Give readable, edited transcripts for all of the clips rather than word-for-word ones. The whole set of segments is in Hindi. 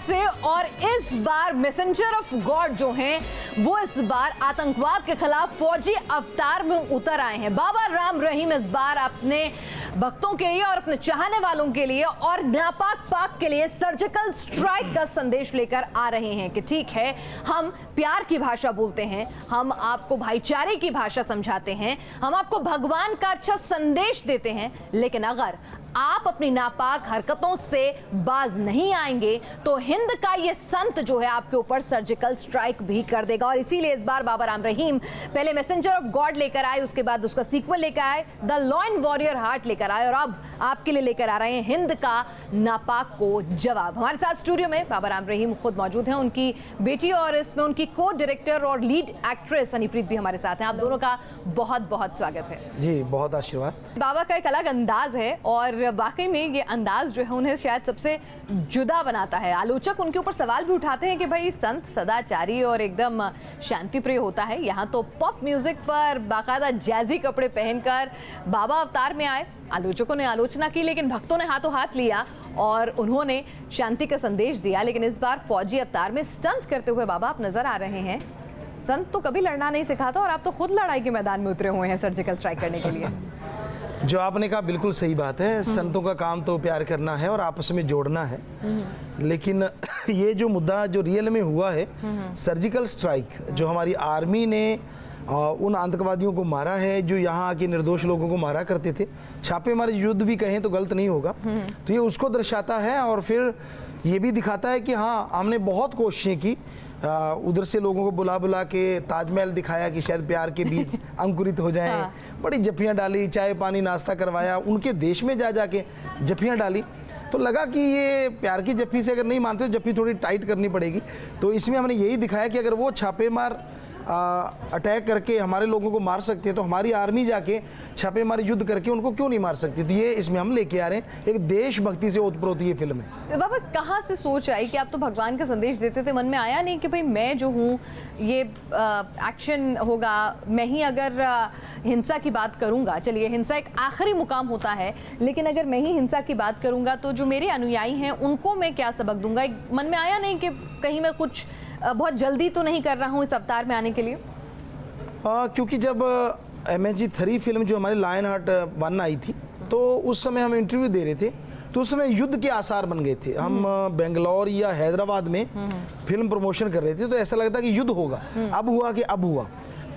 से। और इस बार मैसेंजर ऑफ गॉड जो हैं वो इस बार आतंकवाद के खिलाफ फौजी अवतार में उतर आए हैं। बाबा राम रहीम इस बार अपने भक्तों के लिए और अपने चाहने वालों के लिए और नापाक पाक के लिए सर्जिकल स्ट्राइक का संदेश लेकर आ रहे हैं कि ठीक है, हम प्यार की भाषा बोलते हैं, हम आपको भाईचारे की भाषा समझाते हैं, हम आपको भगवान का अच्छा संदेश देते हैं, लेकिन अगर आप अपनी नापाक हरकतों से बाज नहीं आएंगे तो हिंद का ये संत जो है आपके ऊपर सर्जिकल स्ट्राइक भी कर देगा। और इसीलिए इस बार बाबा राम रहीम पहले मैसेंजर ऑफ गॉड लेकर आए, उसके बाद उसका सीक्वल लेकर आए, द लॉयन वॉरियर हार्ट लेकर आए, और अब आपके लिए लेकर आ रहे हैं हिंद का नापाक को जवाब। हमारे साथ स्टूडियो में बाबा राम रहीम खुद मौजूद हैं, उनकी बेटी और इसमें उनकी को डायरेक्टर और लीड एक्ट्रेस हनीप्रीत भी हमारे साथ हैं। आप दोनों का बहुत बहुत स्वागत है जी। बहुत आशीर्वाद। बाबा का एक अलग अंदाज है और वाकई में ये अंदाज जो है उन्हें शायद सबसे जुदा बनाता है। आलोचक उनके ऊपर सवाल भी उठाते हैं कि भाई संत सदाचारी और एकदम शांति प्रिय होता है, यहाँ तो पॉप म्यूजिक पर बाकायदा जैजी कपड़े पहनकर बाबा अवतार में आए। आलोचकों ने आलोचना की, लेकिन भक्तों ने हाथों हाथ लिया और उन्होंने शांति का संदेश दिया। लेकिन इस बार फौजी अवतार में स्टंट करते हुए बाबा आप नजर आ रहे हैं। संत तो कभी लड़ना नहीं सिखाता और आप तो खुद लड़ाई के मैदान में उतरे हुए हैं सर्जिकल स्ट्राइक करने के लिए। जो आपने कहा बिल्कुल सही बात है। संतों का काम तो प्यार करना है और आपस में जोड़ना है, लेकिन ये जो मुद्दा जो रियल में हुआ है, सर्जिकल स्ट्राइक, जो हमारी आर्मी ने उन आतंकवादियों को मारा है जो यहाँ आके निर्दोष लोगों को मारा करते थे, छापेमारी युद्ध भी कहें तो गलत नहीं होगा, तो ये उसको दर्शाता है। और फिर ये भी दिखाता है कि हाँ, हमने बहुत कोशिशें की, उधर से लोगों को बुला बुला के ताजमहल दिखाया कि शायद प्यार के बीज अंकुरित हो जाएं। हाँ। बड़ी जफ्फियाँ डाली, चाय पानी नाश्ता करवाया, उनके देश में जा जाके जफ्फियाँ डाली, तो लगा कि ये प्यार की जफ्फी से अगर नहीं मानते तो जफ्फी थोड़ी टाइट करनी पड़ेगी। तो इसमें हमने यही दिखाया कि अगर वो छापेमार अटैक करके हमारे लोगों को मार सकते हैं तो हमारी आर्मी जाके छापेमारी युद्ध करके उनको क्यों नहीं मार सकती। तो ये इसमें हम लेके आ रहे हैं, एक देशभक्ति से ओतप्रोत ये फिल्म है। बाबा कहाँ से सोच आई कि आप तो भगवान का संदेश देते थे, मन में आया नहीं कि भाई मैं जो हूँ ये एक्शन होगा, मैं ही अगर हिंसा की बात करूँगा, चलिए हिंसा एक आखिरी मुकाम होता है, लेकिन अगर मैं ही हिंसा की बात करूँगा तो जो मेरे अनुयायी हैं उनको मैं क्या सबक दूंगा। मन में आया नहीं कि कहीं मैं कुछ बहुत जल्दी तो नहीं कर रहा हूँ इस अवतार में आने के लिए? क्योंकि जब MHG3 फिल्म जो हमारी लायन हार्ट 1 आई थी, तो उस समय हम इंटरव्यू दे रहे थे, तो उस समय युद्ध के आसार बन गए थे। हम बेंगलोर या हैदराबाद में फिल्म प्रमोशन कर रहे थे, तो ऐसा लगता कि युद्ध होगा। अब हुआ कि अब हुआ,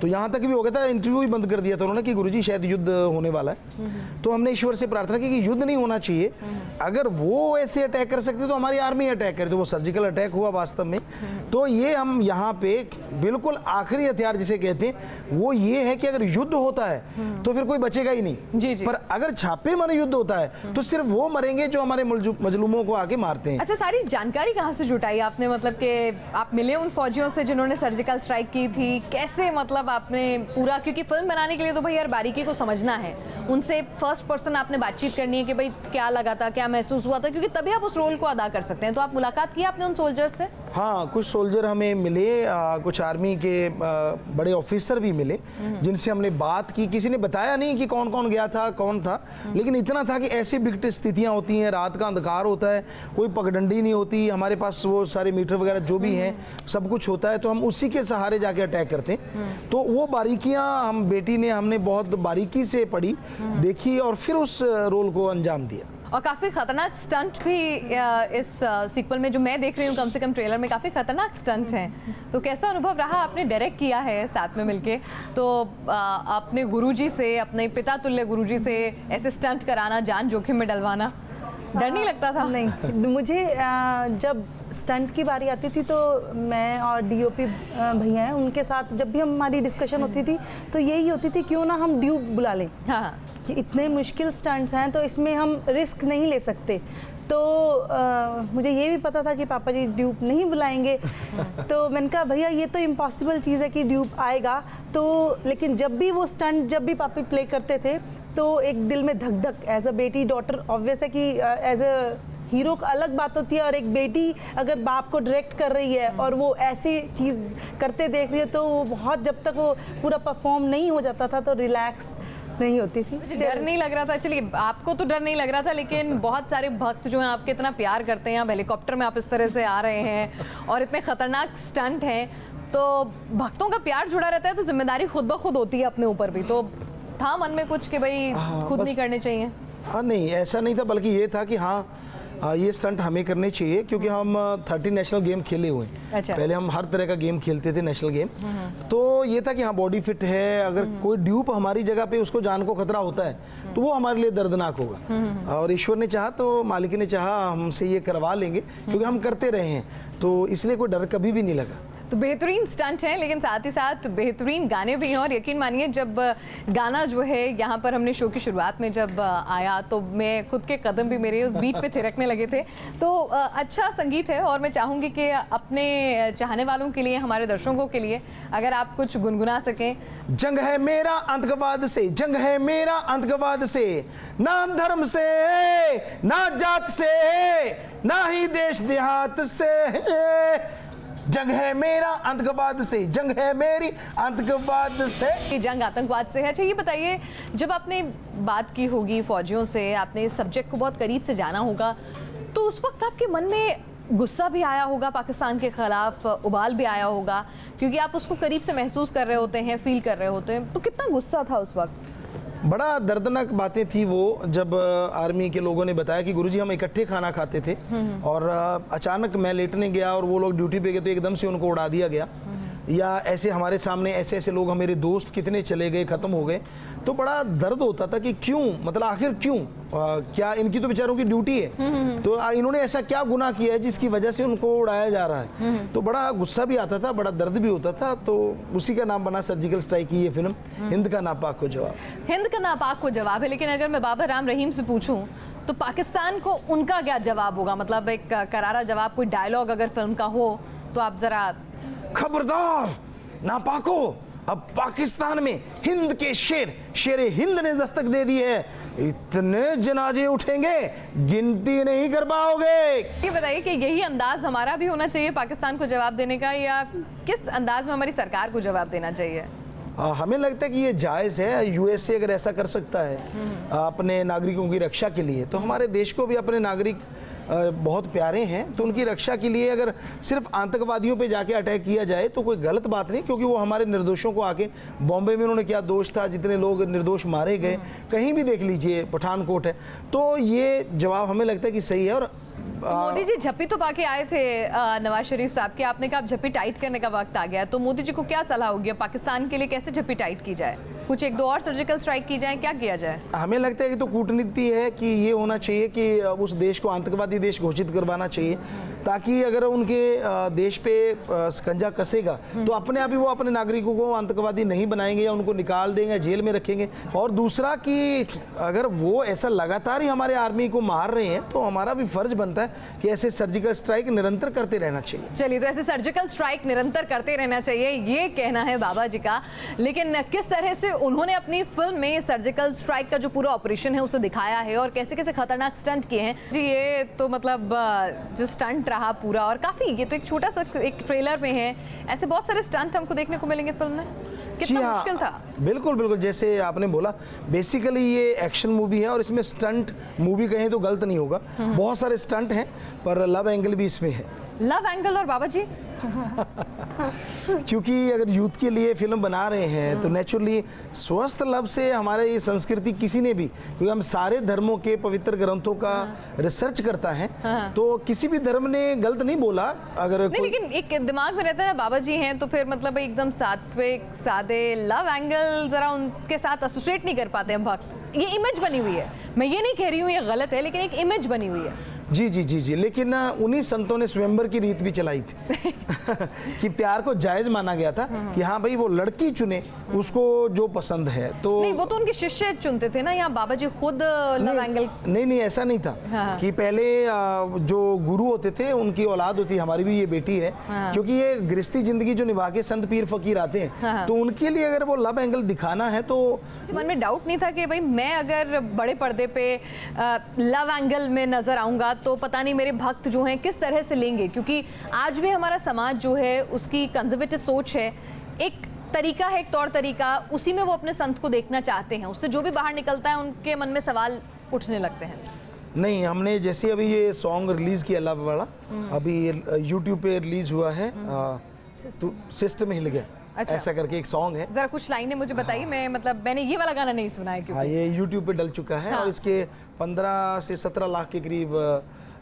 तो यहाँ तक भी हो गया था, इंटरव्यू भी बंद कर दिया था उन्होंने कि गुरुजी शायद युद्ध होने वाला है। तो हमने ईश्वर से प्रार्थना की कि युद्ध नहीं होना चाहिए, अगर वो ऐसे अटैक कर सकते तो हमारी आर्मी अटैक करे। तो वो सर्जिकल अटैक हुआ वास्तव में। तो ये हम यहाँ पे बिल्कुल आखिरी हथियार जिसे कहते हैं वो ये है कि अगर युद्ध होता है तो फिर कोई बचेगा ही नहीं। जी। पर अगर छापे मारे युद्ध होता है तो सिर्फ वो मरेंगे जो हमारे मजलूमों को आके मारते हैं। अच्छा, सारी जानकारी कहाँ से जुटाई आपने? मतलब कि आप मिले उन फौजियों से जिन्होंने सर्जिकल स्ट्राइक की थी, कैसे मतलब आपने पूरा, क्योंकि फिल्म बनाने के लिए तो भाई यार बारीकी को समझना है, उनसे फर्स्ट पर्सन आपने बातचीत करनी है कि भाई क्या लगा था, क्या महसूस हुआ था, क्योंकि तभी आप उस रोल को अदा कर सकते हैं। तो आप मुलाकात की आपने उन सोल्जर्स से? हाँ, कुछ सोल्जर हमें मिले, कुछ आर्मी के बड़े ऑफिसर भी मिले जिनसे हमने बात की। किसी ने बताया नहीं कि कौन कौन गया था, कौन था, लेकिन इतना था कि ऐसी विकट स्थितियाँ होती हैं, रात का अंधकार होता है, कोई पगडंडी नहीं होती, हमारे पास वो सारे मीटर वगैरह जो भी हैं सब कुछ होता है, तो हम उसी के सहारे जाके अटैक करते हैं। तो वो बारीकियाँ हम बेटी ने हमने बहुत बारीकी से पढ़ी, देखी और फिर उस रोल को अंजाम दिया। और काफ़ी खतरनाक स्टंट भी इस सीक्वल में जो मैं देख रही हूँ, कम से कम ट्रेलर में काफ़ी खतरनाक स्टंट हैं। तो कैसा अनुभव रहा? आपने डायरेक्ट किया है साथ में मिलके, तो अपने गुरुजी से, अपने पिता तुल्य गुरुजी से ऐसे स्टंट कराना, जान जोखिम में डलवाना, डर नहीं लगता था? नहीं, मुझे जब स्टंट की बारी आती थी तो मैं और DOP भैया हैं, उनके साथ जब भी हमारी डिस्कशन होती थी तो यही होती थी क्यों ना हम ड्यूब बुला लें। हाँ, कि इतने मुश्किल स्टंट्स हैं तो इसमें हम रिस्क नहीं ले सकते। तो मुझे ये भी पता था कि पापा जी ड्यूब नहीं बुलाएंगे। तो मैंने कहा भैया ये तो इम्पॉसिबल चीज़ है कि ड्यूब आएगा। तो लेकिन जब भी वो स्टंट जब भी पापा प्ले करते थे तो एक दिल में धक धक, एज अ बेटी डॉटर ऑब्वियस है कि एज अ हीरो का अलग बात होती है और एक बेटी अगर बाप को डायरेक्ट कर रही है और वो ऐसी चीज़ करते देख रही है तो वो बहुत, जब तक वो पूरा परफॉर्म नहीं हो जाता था तो रिलैक्स नहीं होती थी। डर नहीं लग रहा था? चलिए, आपको तो डर नहीं लग रहा था, लेकिन बहुत सारे भक्त जो हैं आपके इतना प्यार करते हैं, अब हेलीकॉप्टर में आप इस तरह से आ रहे हैं और इतने खतरनाक स्टंट हैं, तो भक्तों का प्यार जुड़ा रहता है तो जिम्मेदारी खुद ब खुद होती है अपने ऊपर भी। तो था मन में कुछ कि भाई खुद नहीं करने चाहिए? हाँ, नहीं ऐसा नहीं था, बल्कि ये था कि हाँ ये स्टंट हमें करने चाहिए क्योंकि हम 30 नेशनल गेम खेले हुए हैं। अच्छा। पहले हम हर तरह का गेम खेलते थे, नेशनल गेम। तो ये था कि हाँ बॉडी फिट है, अगर कोई ड्यूप हमारी जगह पे उसको जान को खतरा होता है तो वो हमारे लिए दर्दनाक होगा। और ईश्वर ने चाहा तो मालिक ने चाहा हमसे ये करवा लेंगे क्योंकि हम करते रहे हैं, तो इसलिए कोई डर कभी भी नहीं लगा। तो बेहतरीन स्टंट है, लेकिन साथ ही साथ बेहतरीन गाने भी हैं। और यकीन मानिए, जब गाना जो है यहाँ पर हमने शो की शुरुआत में जब आया तो मैं खुद के कदम भी मेरे उस बीट पे थिरकने लगे थे। तो अच्छा संगीत है और मैं चाहूँगी कि अपने चाहने वालों के लिए, हमारे दर्शकों के लिए अगर आप कुछ गुनगुना सकें। जंग है मेरा आतंकवाद से, जंग है मेरा आतंकवाद से, ना धर्म से ना जात से ना ही देश देहात से, जंग है मेरा आतंकवाद से, जंग है मेरी आतंकवाद से। ये जंग आतंकवाद से है। अच्छा, ये बताइए, जब आपने बात की होगी फौजियों से, आपने इस सब्जेक्ट को बहुत करीब से जाना होगा, तो उस वक्त आपके मन में गुस्सा भी आया होगा पाकिस्तान के खिलाफ, उबाल भी आया होगा, क्योंकि आप उसको करीब से महसूस कर रहे होते हैं, फील कर रहे होते हैं। तो कितना गुस्सा था उस वक्त? बड़ा दर्दनाक बातें थी वो, जब आर्मी के लोगों ने बताया कि गुरुजी हम इकट्ठे खाना खाते थे और अचानक मैं लेटने गया और वो लोग ड्यूटी पे गए तो एकदम से उनको उड़ा दिया गया, या ऐसे हमारे सामने ऐसे ऐसे लोग, मेरे दोस्त कितने चले गए, ख़त्म हो गए। तो बड़ा दर्द होता था कि क्यों, मतलब आखिर क्यों, क्या इनकी तो बेचारों की ड्यूटी है, तो इन्होंने ऐसा क्या गुनाह किया है जिसकी वजह से उनको उड़ाया जा रहा है। तो बड़ा गुस्सा भी आता था, बड़ा दर्द भी होता था। तो उसी का नाम बना सर्जिकल स्ट्राइक की ये फिल्म, हिंद का नापाक को जवाब। हिंद का नापाक को जवाब है, लेकिन अगर मैं बाबर राम रहीम से पूछूं तो पाकिस्तान को उनका क्या जवाब होगा? मतलब एक करारा जवाब, कोई डायलॉग अगर फिल्म का हो तो आप जरा। खबरदार नापाको, अब पाकिस्तान में हिंद के शेरे हिंद ने दस्तक दे दी है, इतने जनाजे उठेंगे गिनती नहीं कर पाओगे। ये बताइए कि यही अंदाज हमारा भी होना चाहिए पाकिस्तान को जवाब देने का, या किस अंदाज में हमारी सरकार को जवाब देना चाहिए? हमें लगता है कि ये जायज़ है। यूएसए अगर ऐसा कर सकता है अपने नागरिकों की रक्षा के लिए, तो हमारे देश को भी अपने नागरिक बहुत प्यारे हैं, तो उनकी रक्षा के लिए अगर सिर्फ आतंकवादियों पे जाके अटैक किया जाए तो कोई गलत बात नहीं, क्योंकि वो हमारे निर्दोषों को आके, बॉम्बे में उन्होंने क्या दोष था, जितने लोग निर्दोष मारे गए, कहीं भी देख लीजिए, पठानकोट है। तो ये जवाब हमें लगता है कि सही है। और मोदी जी झप्पी तो पाके आए थे नवाज शरीफ साहब की, आपने कहा अब झप्पी टाइट करने का वक्त आ गया, तो मोदी जी को क्या सलाह होगी पाकिस्तान के लिए, कैसे झप्पी टाइट की जाए? कुछ एक दो और सर्जिकल स्ट्राइक की जाए, क्या किया जाए? हमें लगता है कि तो कूटनीति है कि ये होना चाहिए कि उस देश को आतंकवादी देश घोषित करवाना चाहिए, ताकि अगर उनके देश पे शिकंजा कसेगा तो अपने आप ही वो अपने नागरिकों को आतंकवादी नहीं बनाएंगे या उनको निकाल देंगे, जेल में रखेंगे। और दूसरा कि अगर वो ऐसा लगातार ही हमारे आर्मी को मार रहे हैं तो हमारा भी फर्ज बनता है कि ऐसे सर्जिकल स्ट्राइक निरंतर करते रहना चाहिए। चलिए, तो ऐसे सर्जिकल स्ट्राइक निरंतर करते रहना चाहिए, ये कहना है बाबा जी का। लेकिन किस तरह से उन्होंने अपनी फिल्म में सर्जिकल स्ट्राइक का जो पूरा ऑपरेशन है उसे दिखाया है और कैसे कैसे खतरनाक स्टंट किए हैं जी, ये तो मतलब जो स्टंट रहा पूरा, और काफी, ये तो एक छोटा सा एक ट्रेलर में है, ऐसे बहुत सारे स्टंट हमको देखने को मिलेंगे फिल्म में। कितना मुश्किल था? बिल्कुल बिल्कुल, जैसे आपने बोला, बेसिकली ये एक्शन मूवी है और इसमें स्टंट मूवी कहें तो गलत नहीं होगा। बहुत सारे स्टंट हैं, पर लव एंगल भी इसमें है। लव एंगल और बाबा जी क्योंकि अगर यूथ के लिए फिल्म बना रहे हैं तो नेचुरली स्वस्थ लव से हमारे ये संस्कृति किसी ने भी, क्योंकि हम सारे धर्मों के पवित्र ग्रंथों का रिसर्च करता है, तो किसी भी धर्म ने गलत नहीं बोला। अगर नहीं, लेकिन एक दिमाग में रहता है बाबा जी हैं तो फिर मतलब एकदम सात्विक सादे, लव एंगल जरा उनके साथ एसोसिएट नहीं कर पाते हैं भक्त। ये इमेज बनी हुई है, मैं ये नहीं कह रही हूँ ये गलत है, लेकिन एक इमेज बनी हुई है। जी जी जी जी, लेकिन उन्हीं संतों ने स्वयंवर की रीत भी चलाई थी कि प्यार को जायज माना गया था कि हाँ भाई वो लड़की चुने उसको जो पसंद है। तो नहीं, वो तो उनके शिष्य चुनते थे ना, यहाँ बाबा जी खुद लव एंगल। नहीं, ऐसा नहीं था। हाँ। कि पहले जो गुरु होते थे उनकी औलाद होती, हमारी भी ये बेटी है। हाँ। क्योंकि ये गृहस्थी जिंदगी जो निभा के संत पीर फकीर आते हैं, हाँ। तो उनके लिए अगर वो लव एंगल दिखाना है तो मन में डाउट नहीं था कि भाई मैं अगर बड़े पर्दे पे लव एंगल में नजर आऊंगा तो पता नहीं मेरे भक्त जो हैं किस तरह से लेंगे, क्योंकि आज भी हमारा समाज जो है उसकी कंजर्वेटिव सोच है, एक तरीका है, एक तौर तरीका, उसी में वो अपने संत को देखना चाहते हैं, उससे जो भी बाहर निकलता है उनके मन में सवाल उठने लगते हैं। नहीं, हमने जैसे अभी ये सॉन्ग रिलीज किया अल्लाह वाला, अभी यूट्यूब पे रिलीज हुआ है, तो सिस्टम हिल गया, अच्छा। ऐसा करके एक सॉन्ग है। जरा कुछ लाइनें मुझे बताइए, मैं मतलब मैंने ये वाला गाना नहीं सुना है हाँ, क्योंकि ये यूट्यूब पे डल चुका है, हाँ। और इसके 15 से 17 लाख के करीब।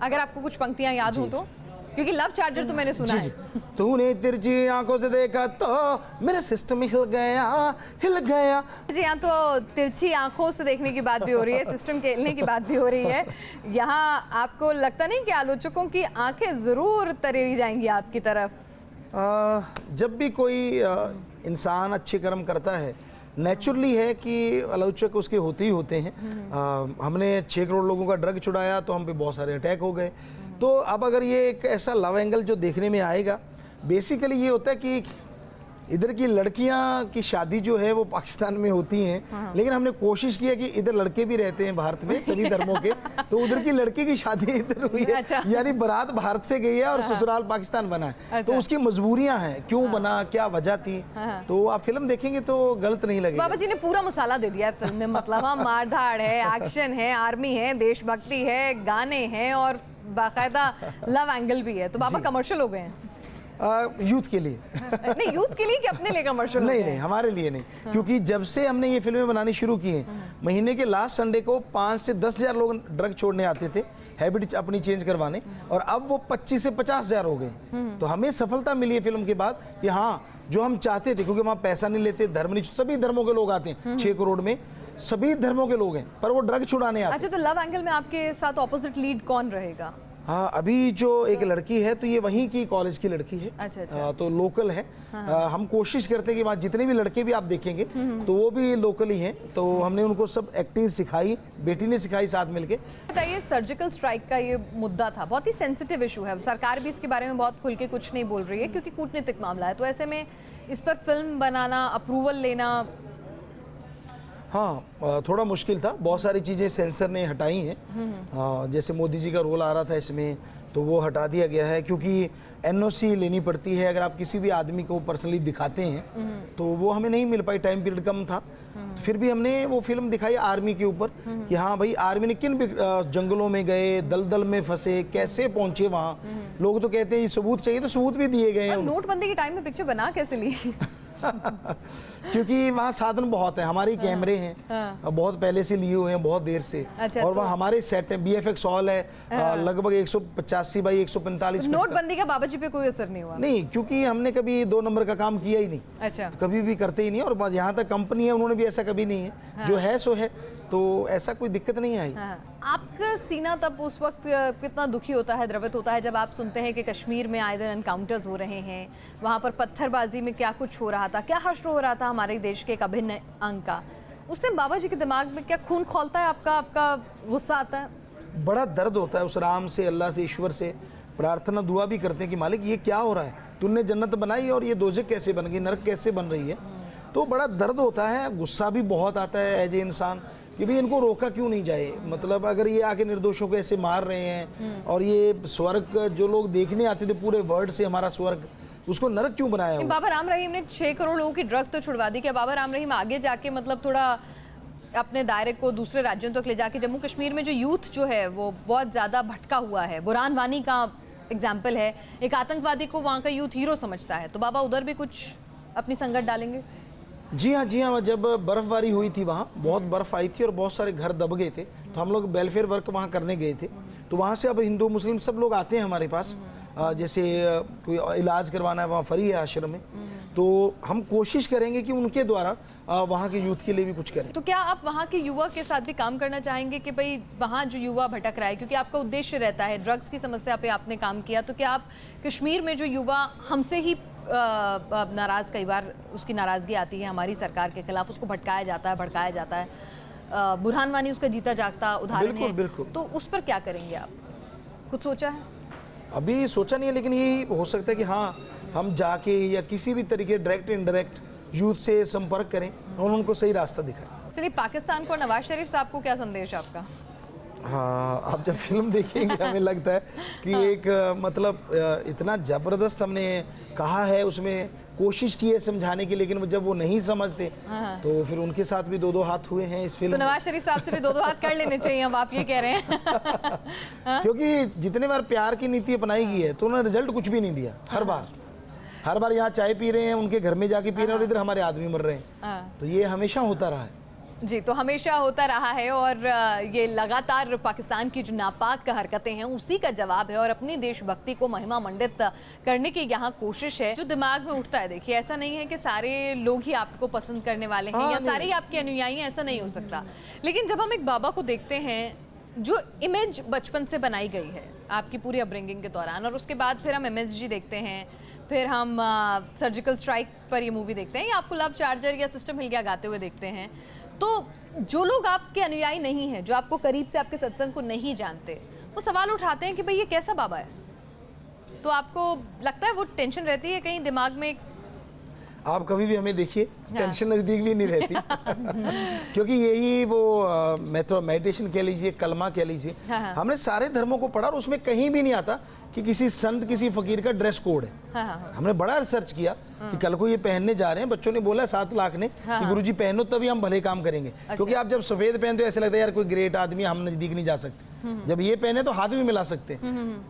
अगर आपको कुछ पंक्तियां याद हो तो, क्योंकि लव चार्जर तो मैंने सुना है। तूने तिरछी आंखों से देखा तो मेरा सिस्टम हिल गया, हिल गया। जी, यहाँ तो तिरछी आंखों से देखने की बात भी हो रही है, सिस्टम के हिलने की बात भी हो रही है। यहाँ आपको लगता नहीं कि आलोचकों की आंखें जरूर तरेरी जाएंगी आपकी तरफ? जब भी कोई इंसान अच्छे कर्म करता है, नेचुरली है कि आलोचक उसके होते ही होते हैं। हमने 6 करोड़ लोगों का ड्रग छुड़ाया तो हम पे बहुत सारे अटैक हो गए। तो अब अगर ये एक ऐसा लव एंगल जो देखने में आएगा, बेसिकली ये होता है कि इधर की लड़कियां की शादी जो है वो पाकिस्तान में होती हैं, लेकिन हमने कोशिश किया कि इधर लड़के भी रहते हैं भारत में सभी धर्मों के, तो उधर की लड़की की शादी इधर हुई है। अच्छा। यानी बारात भारत से गई है और ससुराल पाकिस्तान बना है। अच्छा। तो उसकी मजबूरियां हैं, क्यों बना, क्या वजह थी, तो आप फिल्म देखेंगे तो गलत नहीं लगेगा। बाबा जी ने पूरा मसाला दे दिया है फिल्म में, मतलब वहाँ मारधाड़ है, एक्शन है, आर्मी है, देशभक्ति है, गाने हैं और बाकायदा लव एंगल भी है। तो बाबा कमर्शियल हो गए हैं? यूथ के लिए नहीं, यूथ के लिए कि अपने लिए कमर्शियल? नहीं नहीं, हमारे लिए नहीं, क्योंकि जब से हमने ये फिल्में बनानी शुरू की हैं, महीने के लास्ट संडे को 5 से 10 हज़ार लोग ड्रग छोड़ने आते थे, हैबिट अपनी चेंज करवाने, और अब वो 25 से 50 हज़ार हो गए। तो हमें सफलता मिली है फिल्म के बाद कि हाँ, जो हम चाहते थे, क्योंकि वहाँ पैसा नहीं लेते, धर्म नहीं, सभी धर्मों के लोग आते हैं, 6 करोड़ में सभी धर्मों के लोग हैं, पर वो ड्रग छुड़ाने आते हैं। अच्छा, तो लव एंगल में आपके साथ ऑपोजिट लीड कौन रहेगा? हाँ, अभी जो एक लड़की है तो ये वहीं की कॉलेज की लड़की है। अच्छा। तो लोकल है। हम कोशिश करते हैं कि वहाँ जितने भी लड़के भी आप देखेंगे तो वो भी लोकल ही हैं, तो हमने उनको सब एक्टिंग सिखाई, बेटी ने सिखाई साथ मिलके। बताइए, सर्जिकल स्ट्राइक का ये मुद्दा था, बहुत ही सेंसिटिव इशू है, सरकार भी इसके बारे में बहुत खुल के कुछ नहीं बोल रही है क्योंकि कूटनीतिक मामला है, तो ऐसे में इस पर फिल्म बनाना, अप्रूवल लेना, हाँ, थोड़ा मुश्किल था। बहुत सारी चीज़ें सेंसर ने हटाई हैं, जैसे मोदी जी का रोल आ रहा था इसमें, तो वो हटा दिया गया है, क्योंकि एनओसी लेनी पड़ती है अगर आप किसी भी आदमी को पर्सनली दिखाते हैं, तो वो हमें नहीं मिल पाई, टाइम पीरियड कम था। फिर भी हमने वो फिल्म दिखाई आर्मी के ऊपर कि हाँ भाई, आर्मी ने किन जंगलों में गए, दलदल में फंसे, कैसे पहुंचे वहाँ। लोग तो कहते हैं ये सबूत चाहिए, तो सबूत भी दिए गए हैं। नोटबंदी के टाइम में पिक्चर बना कैसे ली? क्योंकि वहाँ साधन बहुत है, हमारे कैमरे हैं, बहुत पहले से लिए हुए हैं, बहुत देर से। अच्छा, और तो वहाँ हमारे सेट है, BFX हॉल है, लगभग 185 बाई 145। नोटबंदी का बाबा जी पे कोई असर नहीं हुआ? नहीं, क्योंकि हमने कभी 2 नंबर का काम किया ही नहीं। अच्छा। कभी भी करते ही नहीं, और यहाँ तक कंपनी है उन्होंने भी ऐसा कभी नहीं है। जो है सो है, तो ऐसा कोई दिक्कत नहीं आई। आपका सीना तब उस वक्त कितना दुखी होता है, द्रवित होता है, जब आप सुनते हैं कि कश्मीर में आए दिन एनकाउंटर्स हो रहे हैं, वहाँ पर पत्थरबाजी में क्या कुछ हो रहा था, क्या हश्र हो रहा था हमारे देश के एक अभिन्न अंग का? उस टाइम बाबा जी के दिमाग में क्या खून खौलता है आपका गुस्सा आता है? बड़ा दर्द होता है, उस राम से, अल्लाह से, ईश्वर से प्रार्थना दुआ भी करते हैं कि मालिक ये क्या हो रहा है, तूने जन्नत बनाई और ये दोजख कैसे बन गई, नरक कैसे बन रही है। तो बड़ा दर्द होता है, गुस्सा भी बहुत आता है एज ए इंसान कि भाई इनको रोका क्यों नहीं जाए। मतलब अगर ये आके निर्दोषों को ऐसे मार रहे हैं, और ये स्वर्ग जो लोग देखने आते थे पूरे वर्ल्ड से, हमारा स्वर्ग, उसको नरक क्यों बनाया हुआ? बाबा राम रहीम ने 6 करोड़ लोगों की ड्रग तो छुड़वा दी, क्या बाबा राम रहीम आगे जाके मतलब थोड़ा अपने दायरे को दूसरे राज्यों तक ले जाके, जम्मू कश्मीर में जो यूथ जो है वो बहुत ज़्यादा भटका हुआ है, बुरहान वानी का एग्जाम्पल है, एक आतंकवादी को वहाँ का यूथ हीरो समझता है, तो बाबा उधर भी कुछ अपनी संगत डालेंगे? जी हाँ, जब बर्फबारी हुई थी वहाँ बहुत बर्फ़ आई थी और बहुत सारे घर दब गए थे, तो हम लोग वेलफेयर वर्क वहाँ करने गए थे। तो वहाँ से अब हिंदू मुस्लिम सब लोग आते हैं हमारे पास, जैसे कोई इलाज करवाना है, वहाँ फ्री है आश्रम में, तो हम कोशिश करेंगे कि उनके द्वारा वहाँ के यूथ के लिए भी कुछ करें। तो क्या आप वहाँ के युवा के साथ भी काम करना चाहेंगे कि भाई वहाँ जो युवा भटक रहा है, क्योंकि आपका उद्देश्य रहता है ड्रग्स की समस्या पे आपने काम किया, तो क्या आप कश्मीर में जो युवा हमसे ही नाराज़, कई बार उसकी नाराज़गी आती है हमारी सरकार के खिलाफ, उसको भटकाया जाता है, भड़काया जाता है, बुरहान वानी उसका जीता जागता उदाहरण है, बिल्कुल। तो उस पर क्या करेंगे आप? कुछ सोचा है? अभी सोचा नहीं है, लेकिन यही हो सकता है कि हाँ, हम जाके या किसी भी तरीके डायरेक्ट इनडायरेक्ट यूथ से संपर्क करें और उनको सही रास्ता दिखाएं। चलिए, पाकिस्तान को नवाज शरीफ साहब को क्या संदेश आपका? हाँ, आप जब फिल्म देखेंगे हमें लगता है कि एक मतलब इतना ज़बरदस्त हमने कहा है, उसमें कोशिश की है समझाने की, लेकिन जब वो नहीं समझते तो फिर उनके साथ भी दो हाथ हुए हैं इस फिल्म तो में। नवाज शरीफ साहब से भी दो हाथ कर लेने चाहिए, अब आप ये कह रहे हैं। क्योंकि जितने बार प्यार की नीति अपनाई गई है तो उन्होंने रिजल्ट कुछ भी नहीं दिया। हर बार यहाँ चाय पी रहे हैं, उनके घर में जाके पी रहे हैं और इधर हमारे आदमी मर रहे हैं। तो ये हमेशा होता रहा है जी, तो हमेशा होता रहा है और ये लगातार पाकिस्तान की जो नापाक हरकतें हैं उसी का जवाब है और अपनी देशभक्ति को महिमा मंडित करने की यहाँ कोशिश है जो दिमाग में उठता है। देखिए, ऐसा नहीं है कि सारे लोग ही आपको पसंद करने वाले हैं या सारे ही आपके अनुयायी हैं, ऐसा नहीं हो सकता। लेकिन जब हम एक बाबा को देखते हैं, जो इमेज बचपन से बनाई गई है आपकी पूरी अपब्रिंगिंग के दौरान, और उसके बाद फिर हम MSG देखते हैं, फिर हम सर्जिकल स्ट्राइक पर ये मूवी देखते हैं, या आपको लव चार्जर या सिस्टम हिल गया गाते हुए देखते हैं, तो जो लोग आपके अनुयायी नहीं हैं, जो आपको करीब से आपके सत्संग को नहीं जानते, वो सवाल उठाते हैं कि भाई ये कैसा बाबा है। तो आपको लगता है वो टेंशन रहती है कहीं दिमाग में? आप कभी भी हमें देखिए, टेंशन नज़दीक भी नहीं रहती। क्योंकि यही वो मेडिटेशन कह लीजिए, कलमा कह लीजिए, हमने सारे धर्मों को पढ़ा और उसमें कहीं भी नहीं आता कि किसी संत किसी फकीर का ड्रेस कोड है। हमने बड़ा रिसर्च किया कि कल को ये पहनने जा रहे हैं, बच्चों ने बोला 7 लाख ने कि गुरुजी पहनो तभी हम भले काम करेंगे। क्योंकि आप जब सफेद पहनते हो ऐसे लगता है यार कोई ग्रेट आदमी, हम नजदीक नहीं जा सकते। जब ये पहने तो हाथ भी मिला सकते,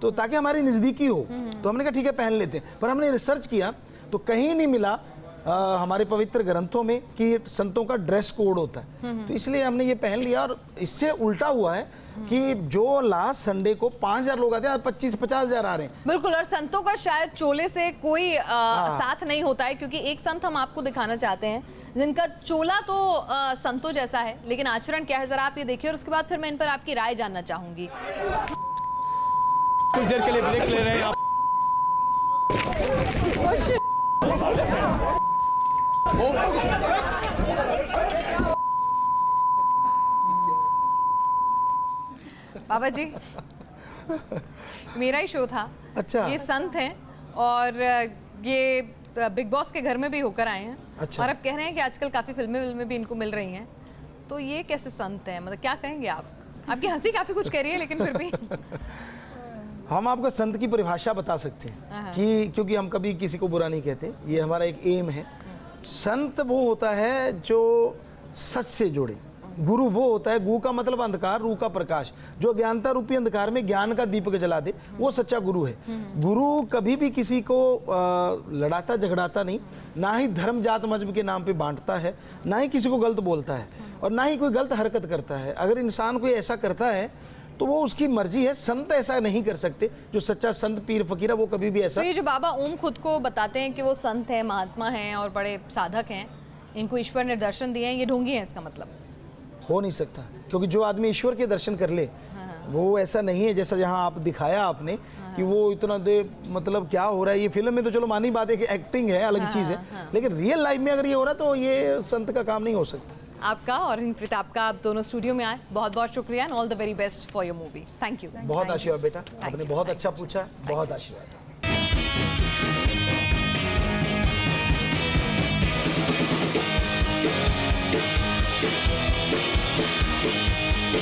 तो ताकि हमारी नजदीकी हो। तो हमने कहा ठीक है पहन लेते हैं, पर हमने रिसर्च किया तो कहीं नहीं मिला हमारे पवित्र ग्रंथों में कि संतों का ड्रेस कोड होता है। तो इसलिए हमने ये पहन लिया और इससे उल्टा हुआ है कि जो लास्ट संडे को 5000 लोग आते हैं, 25-50,000 आ रहे हैं। बिल्कुल, और संतों का शायद चोले से कोई साथ नहीं होता है, क्योंकि एक संत हम आपको दिखाना चाहते हैं जिनका चोला तो संतों जैसा है, लेकिन आचरण क्या है जरा आप ये देखिए, और उसके बाद फिर मैं इन पर आपकी राय जानना चाहूंगी। कुछ देर के लिए ब्रेक ले रहे हैं आप। बाबा जी, मेरा ही शो था। अच्छा। ये संत हैं और ये बिग बॉस के घर में भी होकर आए हैं। अच्छा। और अब कह रहे हैं कि आजकल काफी फिल्में भी इनको मिल रही हैं, तो ये कैसे संत हैं? मतलब क्या कहेंगे आप? आपकी हंसी काफी कुछ कह रही है, लेकिन फिर भी हम आपको संत की परिभाषा बता सकते हैं कि क्योंकि हम कभी किसी को बुरा नहीं कहते, ये हमारा एक एम है। संत वो होता है जो सच से जुड़े। गुरु वो होता है, गु का मतलब अंधकार, रू का प्रकाश, जो अज्ञानता रूपी अंधकार में ज्ञान का दीपक जला दे, वो सच्चा गुरु है। गुरु कभी भी किसी को लड़ाता झगड़ाता नहीं, ना ही धर्म जात मजहब के नाम पे बांटता है, ना ही किसी को गलत बोलता है, और ना ही कोई गलत हरकत करता है। अगर इंसान कोई ऐसा करता है तो वो उसकी मर्जी है, संत ऐसा नहीं कर सकते। जो सच्चा संत पीर फकीर है वो कभी भी ऐसा। तो ये जो बाबा ओम खुद को बताते हैं कि वो संत हैं, महात्मा हैं और बड़े साधक हैं, इनको ईश्वर ने दर्शन दिए हैं, ये ढोंगी हैं, इसका मतलब हो नहीं सकता। क्योंकि जो आदमी ईश्वर के दर्शन कर ले, वो ऐसा नहीं है जैसा जहाँ आप दिखाया आपने कि वो इतना दे, मतलब क्या हो रहा है। ये फिल्म में तो चलो मानी बात है कि एक्टिंग है, अलग चीज़ है, लेकिन रियल लाइफ में अगर ये हो रहा है तो ये संत का काम नहीं हो सकता। आपका और हिंप्रत आपका, आप दोनों स्टूडियो में आए, बहुत बहुत शुक्रिया and all the very best for your movie. Thank you. बहुत आशीर्वाद बेटा, आपने बहुत अच्छा पूछा, बहुत आशीर्वाद।